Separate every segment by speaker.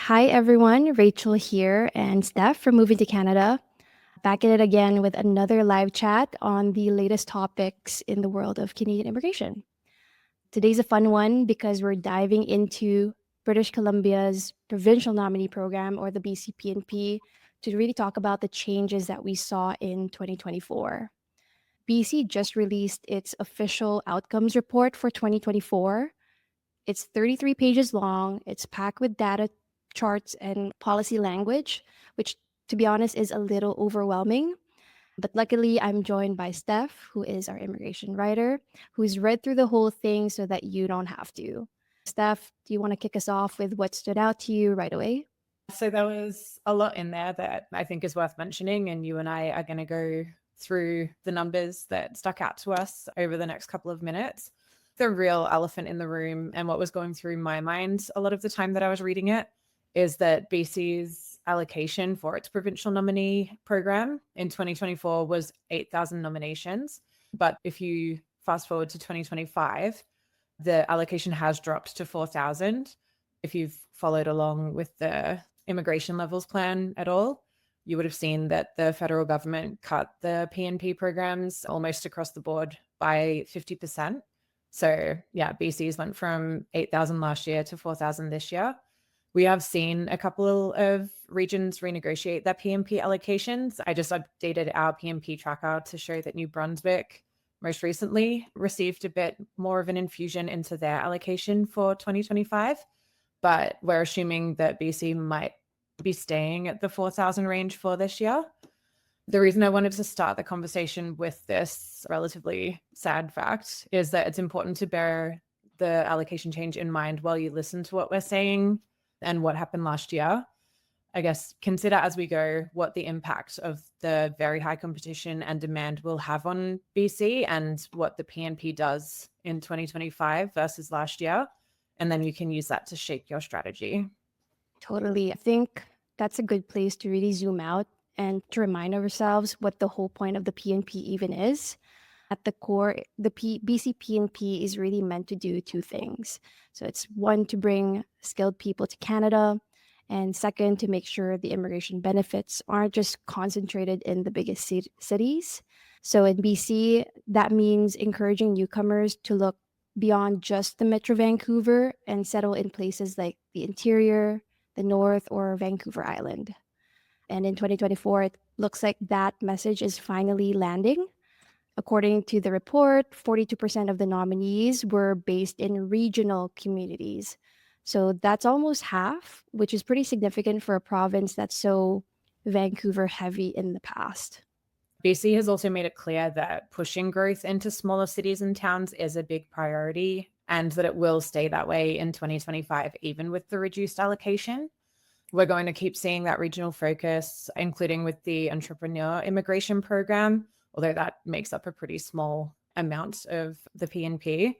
Speaker 1: Hi everyone, Rachel here and Steph from Moving to Canada. Back at it again with another live chat on the latest topics in the world of Canadian immigration. Today's a fun one because we're diving into British Columbia's provincial nominee program, or the BC PNP, to really talk about the changes that we saw in 2024. BC just released its official outcomes report for 2024. It's 33 pages long. It's packed with data, charts, and policy language, which, to be honest, is a little overwhelming. But luckily, I'm joined by Steph, who is our immigration writer, who's read through the whole thing so that you don't have to. Steph, do you want to kick us off with what stood out to you right away?
Speaker 2: So there was a lot in there that I think is worth mentioning, and you and I are going to go through the numbers that stuck out to us over the next couple of minutes. The real elephant in the room, and what was going through my mind a lot of the time that I was reading it, is that BC's allocation for its provincial nominee program in 2024 was 8,000 nominations. But if you fast forward to 2025, the allocation has dropped to 4,000. If you've followed along with the immigration levels plan at all, you would have seen that the federal government cut the PNP programs almost across the board by 50%. So yeah, BC's went from 8,000 last year to 4,000 this year. We have seen a couple of regions renegotiate their PNP allocations. I just updated our PNP tracker to show that New Brunswick most recently received a bit more of an infusion into their allocation for 2025. But we're assuming that BC might be staying at the 4,000 range for this year. The reason I wanted to start the conversation with this relatively sad fact is that it's important to bear the allocation change in mind while you listen to what we're saying and what happened last year. I guess consider as we go what the impact of the very high competition and demand will have on BC and what the PNP does in 2025 versus last year. And then you can use that to shape your strategy.
Speaker 1: Totally. I think that's a good place to really zoom out and to remind ourselves what the whole point of the PNP even is. At the core, the BCPNP is really meant to do two things. So it's one, to bring skilled people to Canada, and second, to make sure the immigration benefits aren't just concentrated in the biggest cities. So in BC, that means encouraging newcomers to look beyond just the Metro Vancouver and settle in places like the interior, the north, or Vancouver Island. And in 2024, it looks like that message is finally landing. According to the report, 42% of the nominees were based in regional communities. So that's almost half, which is pretty significant for a province that's so Vancouver heavy in the past.
Speaker 2: BC has also made it clear that pushing growth into smaller cities and towns is a big priority and that it will stay that way in 2025, even with the reduced allocation. We're going to keep seeing that regional focus, including with the entrepreneur immigration program, although that makes up a pretty small amount of the PNP,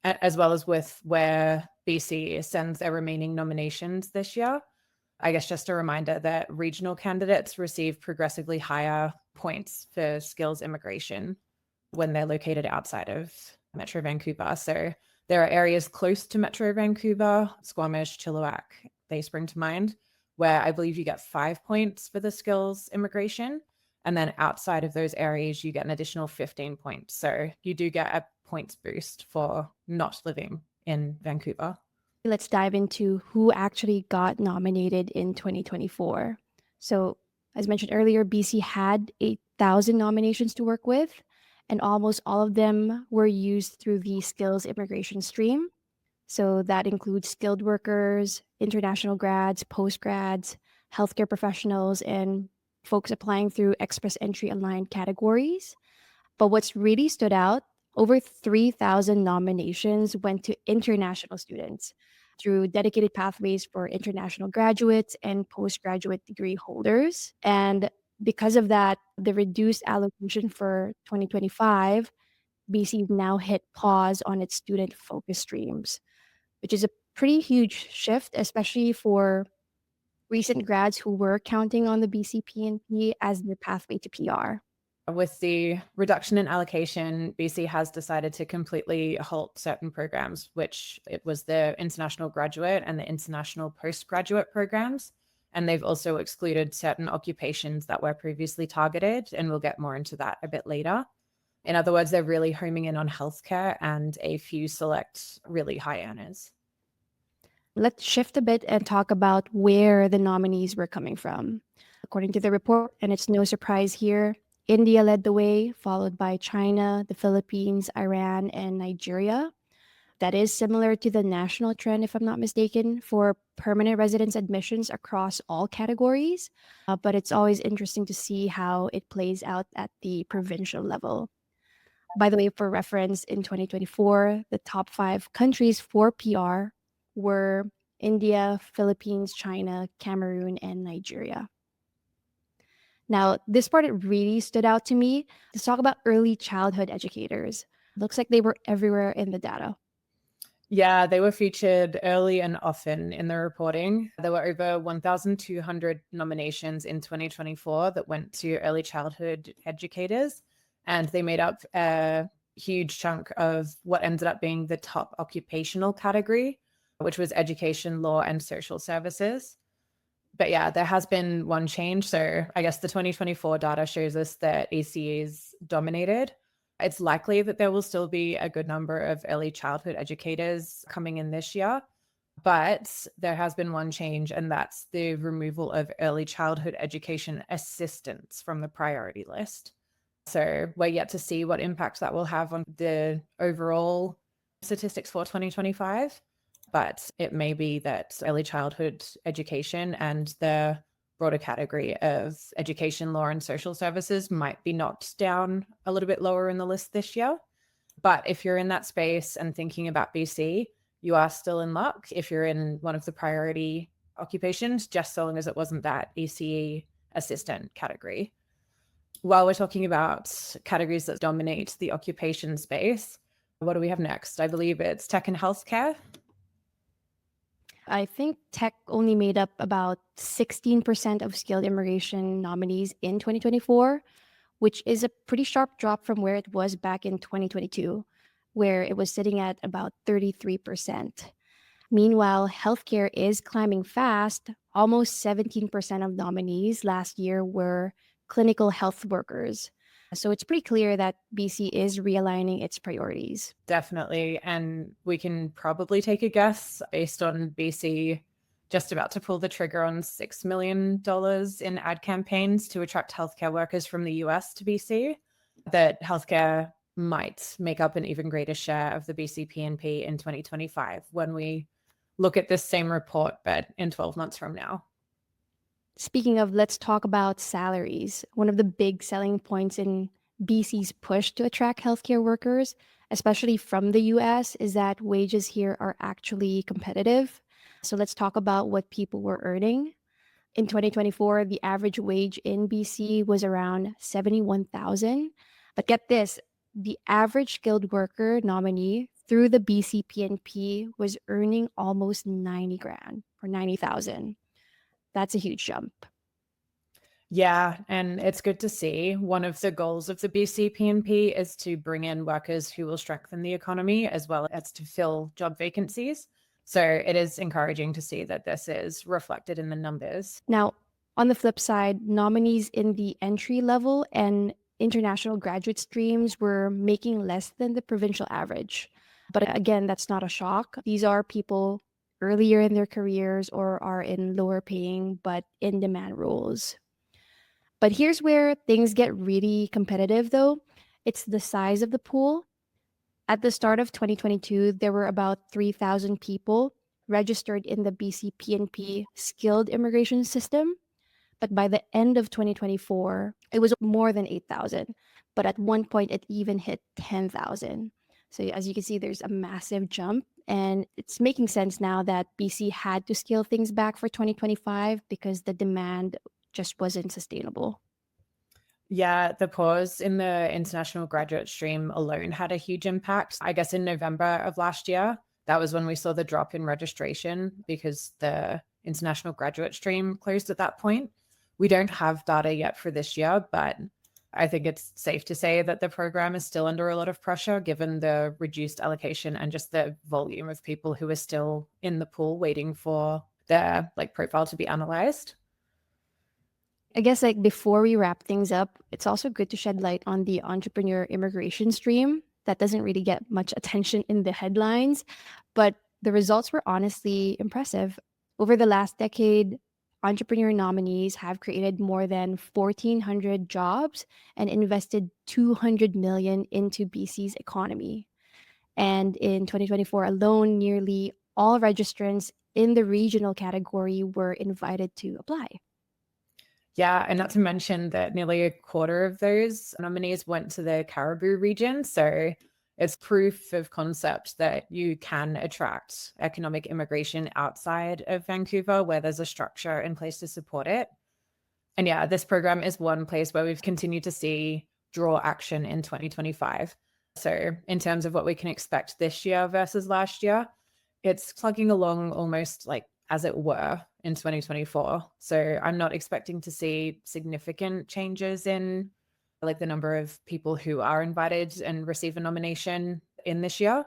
Speaker 2: as well as with where BC sends their remaining nominations this year. I guess just a reminder that regional candidates receive progressively higher points for skills immigration when they're located outside of Metro Vancouver. So there are areas close to Metro Vancouver, Squamish, Chilliwack, they spring to mind, where I believe you get 5 points for the skills immigration. And then outside of those areas, you get an additional 15 points. So you do get a points boost for not living in Vancouver.
Speaker 1: Let's dive into who actually got nominated in 2024. So, as mentioned earlier, BC had 8,000 nominations to work with, and almost all of them were used through the skills immigration stream. So, that includes skilled workers, international grads, postgrads, healthcare professionals, and folks applying through express entry aligned categories. But what's really stood out, over 3,000 nominations went to international students through dedicated pathways for international graduates and postgraduate degree holders. And because of that, the reduced allocation for 2025, BC now hit pause on its student focus streams, which is a pretty huge shift, especially for recent grads who were counting on the BCPNP as their pathway to PR.
Speaker 2: With the reduction in allocation, BC has decided to completely halt certain programs, which it was the international graduate and the international postgraduate programs. And they've also excluded certain occupations that were previously targeted, and we'll get more into that a bit later. In other words, they're really homing in on healthcare and a few select really high earners.
Speaker 1: Let's shift a bit and talk about where the nominees were coming from. According to the report, and it's no surprise here, India led the way, followed by China, the Philippines, Iran, and Nigeria. That is similar to the national trend, if I'm not mistaken, for permanent residence admissions across all categories. But it's always interesting to see how it plays out at the provincial level. By the way, for reference, in 2024, the top 5 countries for PR were India, Philippines, China, Cameroon, and Nigeria. Now, this part it really stood out to me. Let's talk about early childhood educators. Looks like they were everywhere in the data.
Speaker 2: Yeah, they were featured early and often in the reporting. There were over 1,200 nominations in 2024 that went to early childhood educators, and they made up a huge chunk of what ended up being the top occupational category, which was education, law, and social services. But yeah, there has been one change. So I guess the 2024 data shows us that ECEs dominated. It's likely that there will still be a good number of early childhood educators coming in this year, but there has been one change, and that's the removal of early childhood education assistants from the priority list. So we're yet to see what impact that will have on the overall statistics for 2025. But it may be that early childhood education and the broader category of education, law, and social services might be knocked down a little bit lower in the list this year. But if you're in that space and thinking about BC, you are still in luck if you're in one of the priority occupations, just so long as it wasn't that ECE assistant category. While we're talking about categories that dominate the occupation space, what do we have next? I believe it's tech and healthcare.
Speaker 1: I think tech only made up about 16% of skilled immigration nominees in 2024, which is a pretty sharp drop from where it was back in 2022, where it was sitting at about 33%. Meanwhile, healthcare is climbing fast. Almost 17% of nominees last year were clinical health workers. So it's pretty clear that BC is realigning its priorities.
Speaker 2: Definitely. And we can probably take a guess based on BC just about to pull the trigger on $6 million in ad campaigns to attract healthcare workers from the US to BC, that healthcare might make up an even greater share of the BC PNP in 2025 when we look at this same report, but in 12 months from now.
Speaker 1: Speaking of, let's talk about salaries. One of the big selling points in BC's push to attract healthcare workers, especially from the US, is that wages here are actually competitive. So let's talk about what people were earning. In 2024, the average wage in BC was around 71,000. But get this, the average skilled worker nominee through the BC PNP was earning almost 90 grand or 90,000. That's a huge jump.
Speaker 2: Yeah, and it's good to see. One of the goals of the BC PNP is to bring in workers who will strengthen the economy as well as to fill job vacancies. So it is encouraging to see that this is reflected in the numbers.
Speaker 1: Now, on the flip side, nominees in the entry level and international graduate streams were making less than the provincial average. But again, that's not a shock. These are people earlier in their careers or are in lower paying but in demand roles. But here's where things get really competitive, though. It's the size of the pool. At the start of 2022, there were about 3,000 people registered in the BC PNP skilled immigration system. But by the end of 2024, it was more than 8,000. But at one point, it even hit 10,000. So as you can see, there's a massive jump. And it's making sense now that BC had to scale things back for 2025 because the demand just wasn't sustainable.
Speaker 2: Yeah, the pause in the international graduate stream alone had a huge impact. I guess in November of last year, that was when we saw the drop in registration because the international graduate stream closed at that point. We don't have data yet for this year, but I think it's safe to say that the program is still under a lot of pressure given the reduced allocation and just the volume of people who are still in the pool waiting for their profile to be analyzed.
Speaker 1: I guess before we wrap things up, it's also good to shed light on the entrepreneur immigration stream that doesn't really get much attention in the headlines, but the results were honestly impressive. Over the last decade, entrepreneur nominees have created more than 1,400 jobs and invested 200 million into BC's economy. And in 2024 alone, nearly all registrants in the regional category were invited to apply.
Speaker 2: Yeah, and not to mention that nearly a quarter of those nominees went to the Caribou region. So it's proof of concept that you can attract economic immigration outside of Vancouver where there's a structure in place to support it. And yeah, this program is one place where we've continued to see draw action in 2025. So in terms of what we can expect this year versus last year, it's plugging along almost as it were in 2024. So I'm not expecting to see significant changes in the number of people who are invited and receive a nomination in this year.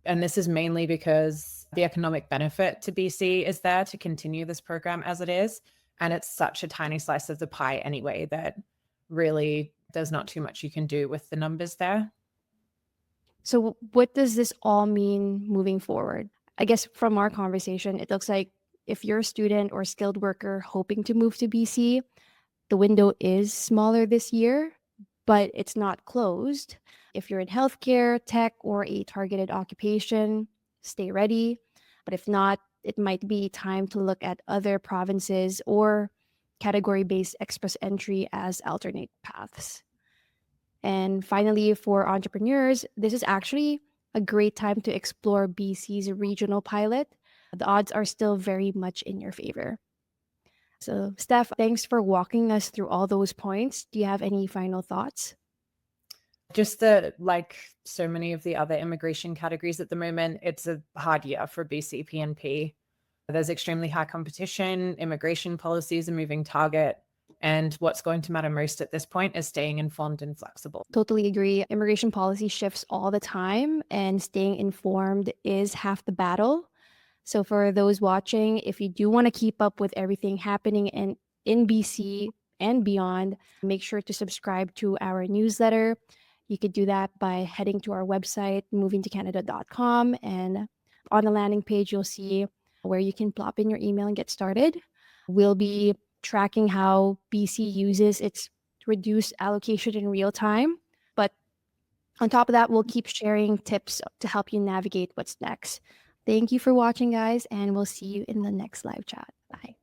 Speaker 2: And this is mainly because the economic benefit to BC is there to continue this program as it is. And it's such a tiny slice of the pie anyway that really there's not too much you can do with the numbers there.
Speaker 1: So, what does this all mean moving forward? I guess from our conversation, it looks like if you're a student or skilled worker hoping to move to BC, the window is smaller this year, but it's not closed. If you're in healthcare, tech, or a targeted occupation, stay ready. But if not, it might be time to look at other provinces or category based express entry as alternate paths. And finally, for entrepreneurs, this is actually a great time to explore BC's regional pilot. The odds are still very much in your favor. So, Steph, thanks for walking us through all those points. Do you have any final thoughts?
Speaker 2: Just that, like so many of the other immigration categories at the moment, it's a hard year for BC PNP. There's extremely high competition, immigration policies a moving target, and what's going to matter most at this point is staying informed and flexible.
Speaker 1: Totally agree. Immigration policy shifts all the time, and staying informed is half the battle. So, for those watching, if you do want to keep up with everything happening in BC and beyond, make sure to subscribe to our newsletter. You could do that by heading to our website, movingtocanada.com. And on the landing page, you'll see where you can plop in your email and get started. We'll be tracking how BC uses its reduced allocation in real time. But on top of that, we'll keep sharing tips to help you navigate what's next. Thank you for watching, guys, and we'll see you in the next live chat. Bye.